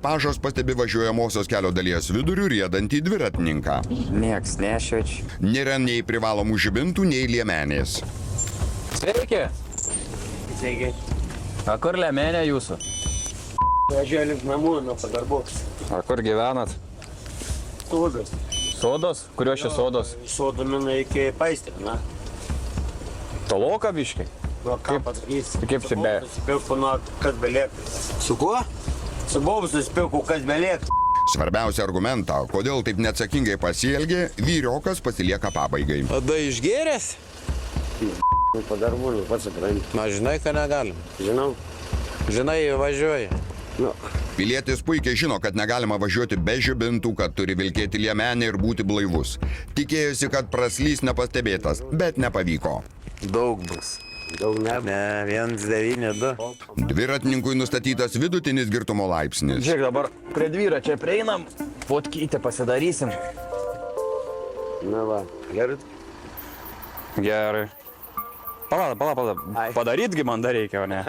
Pažas pastebi važiuojamosios kelio dalies vidurių riedantį dviratininką. Nieks nešviečiu. Nėra nei privalomų žibintų, nei liemenės. Sveiki. Sveiki. A kur liemenė jūsų? Važiuoju link namų nuo pagarbos. A kur gyvenat? Sodas. Sodos? Kurios čia sodos? Sodo mina iki paistė, na. Toloka biškai? Nu, ką padarysi? Kaip čia be? Susipirku nuo kas belieka. Su kuo? Su bobu susipirku kas belieka. Svarbiausią argumentą, kodėl taip neatsakingai pasielgė, vyriokas pasilieka pabaigai. Tada išgėręs? Padarbu, nu, pats supranti. Na, žinai, ką negalim. Žinau. Žinai, važiuoji. Nu, Pilietis puikiai žino, kad negalima važiuoti be žibintų, kad turi vilkėti liemenę ir būti blaivus. Tikėjosi, kad praslys nepastebėtas, bet nepavyko. Daug bus. daug ne. Ne, 1,92. Dviratininkui nustatytas vidutinis girtumo laipsnis. Žiūrėk, dabar prie dviračio prieinam, potkytę pasidarysim. Na va, gerai. Gerai. Pala. Padarytgi man dar reikia, o ne?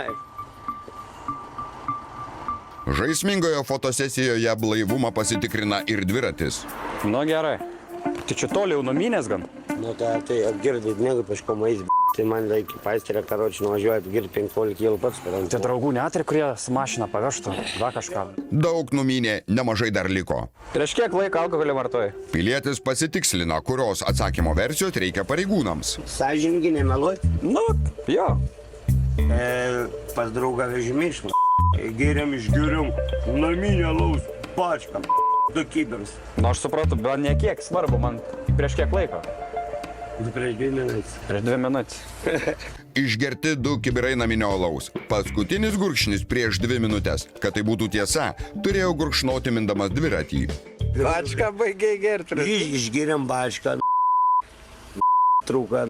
Žaismingoje fotosesijoje blaivumą pasitikrina ir dviratis. Nu gerai. Tai čia toli jau numynės gan? Nu tai apgirdai, negu paškomais, tai man reikia paistirę, karočią nuvažiuoju, apgirdi 15 kg pats. Tai draugų neturi, kurie su mašina pavežtų, va kažką. Daug numynė, nemažai dar liko. Prieš kiek laiko alkoholį vartoji? Pilietis pasitikslina, kurios atsakymo versijos reikia pareigūnams. Sąžininkai nemeluoti. Nu, jo. Pas draugą vežimį išmą. Geriam išgeriam, naminė alaus, pačkam, du kibėms. Nu aš suprantu, bet ne kiek svarbu, man prieš kiek laiko? Prieš 2 minutės. Prieš 2 minutės. Išgerti 2 kibirai naminio alaus. Paskutinis gurkšnis prieš 2 minutės. Kad tai būtų tiesa, turėjau gurkšnoti mindamas dviratį. Bačką baigiai gerti. Išgeriam bačką, trūką,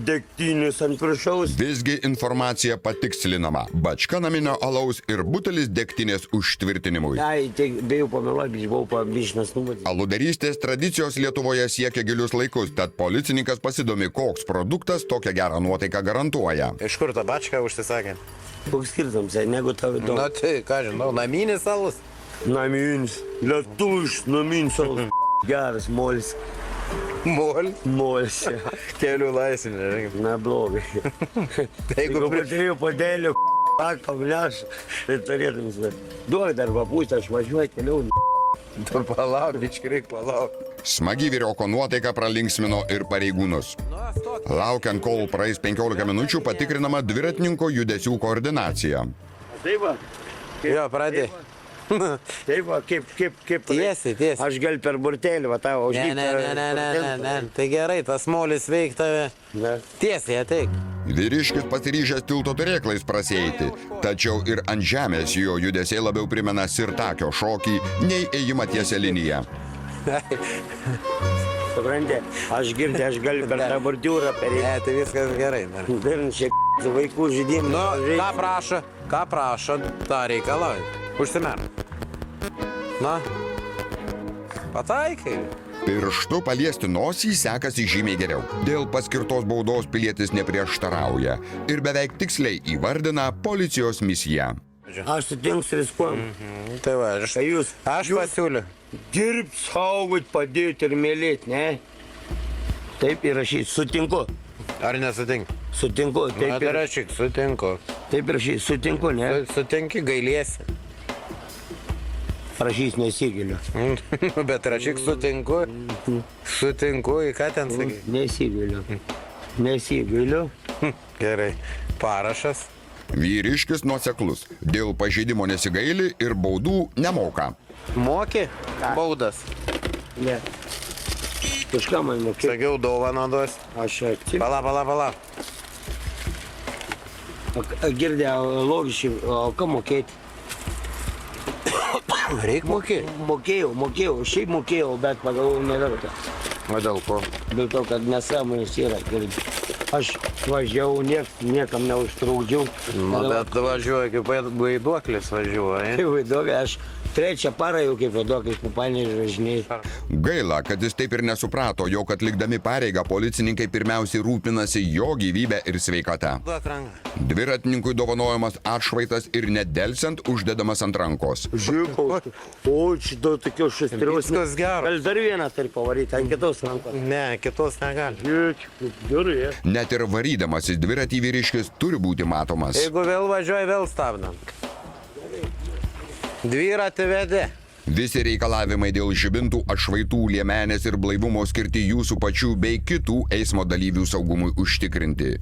degtinis ant viršaus. Visgi informacija patikslinama. Bačka naminio alaus ir butelis degtinės užtvirtinimui. Tai, bėjau pameluoti, buvau pabišnas numatyti. Aludarystės tradicijos Lietuvoje siekia gilius laikus, tad policininkas pasidomi, koks produktas tokią gerą nuotaiką garantuoja. Iš kur tą bačką užsisakė? Koks skirtams, negu tavo Na įdomu. tai, ką žinau, naminis alus. Naminis, lietuviškas naminis salas. Geras, molis. Molis. Molis. Kelių laisvinė. Neblogai. Jeigu pritėjau padėliu, pamleš, tai turėtum sveti. Duok dar papūstą, aš važiuoju keliau. Tu palauk, bičkreik, palauk. Smagi vyrioko nuotaika pralinksmino ir pareigūnus. Laukiant, kol praeis 15 minučių, patikrinama dviratininko judesių koordinacija. Taip va. Jo, pradė. Taip va, kaip. Tiesiai. Aš gal per burtelį, va tavo uždėti. Ne. Tai gerai, tas molis veik tave. Ne. Tiesiai ateik. Vyriškis pasiryžęs tilto turėklais prasieiti, tačiau ir ant žemės jo judesiai labiau primena sirtakio šokį, nei ėjimą tiesia liniją. Supranti, aš galiu per tą bordiūrą perėti. Ne, tai viskas gerai. Čia su vaikų žaidimu. Nu, ką prašo, tą reikalauja. Užsimerk. Na, pataikai. Pirštu paliesti nosį sekasi žymiai geriau. Dėl paskirtos baudos pilietis neprieštarauja ir beveik tiksliai įvardina policijos misiją. Aš sutinku su viskuom. Tai va, Jūs pasiūliu. dirbt, saugot, padėti ir mylėti, ne? Taip įrašyti, sutinku. Ar nesutink? Sutinku, Na, tai rašyk, sutinku. taip įrašyti, sutinku, ne? Sutinki, gailiesi. Rašys nesigiliu. Bet rašyk, sutinku. Sutinku, į ką ten sakai? Nesigiliu. Gerai. Parašas. Vyriškis nuoseklus. Dėl pažeidimo nesigaili ir baudų nemoka. Moki? Baudas. Ne. Kažką man mokė. Sakiau, dovaną duos. Aš atsimenu. Pala. Girdė, logiškai, o ką mokėti? Reik mokėti. Mokėjau, šiaip mokėjau, bet pagalvojau neverta. O dėl ko? Dėl to, kad nesąmonės yra. Aš važiavau, niekam neužtrukdžiau. Nu, bet važiuoju, kaip vaiduoklis važiuoja. Tai vaiduokai, aš Trečią parą jau kaip vaduokais po Panevėžį važinėjai. Gaila, kad jis taip ir nesuprato, jog atlikdami pareigą policininkai pirmiausiai rūpinasi jo gyvybę ir sveikata. Duok ranką. Dviratininkui dovanojamas atšvaitas ir nedelsiant uždedamas ant rankos. Žiūrėk, o šito tokios šestrios. Viskas gerai. Gal dar vieną turi pavaryti ant kitos rankos. Ne, kitos negali. Žiūrėk, gerai. Net ir varydamasis dviratį vyriškis turi būti matomas. Jeigu vėl važiuoji, vėl stabdam. Dviratį vedi. Visi reikalavimai dėl žibintų, atšvaitų, liemenės ir blaivumo skirti jūsų pačių bei kitų eismo dalyvių saugumui užtikrinti.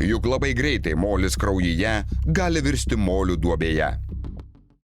Juk labai greitai molis kraujyje gali virsti moliu duobėje.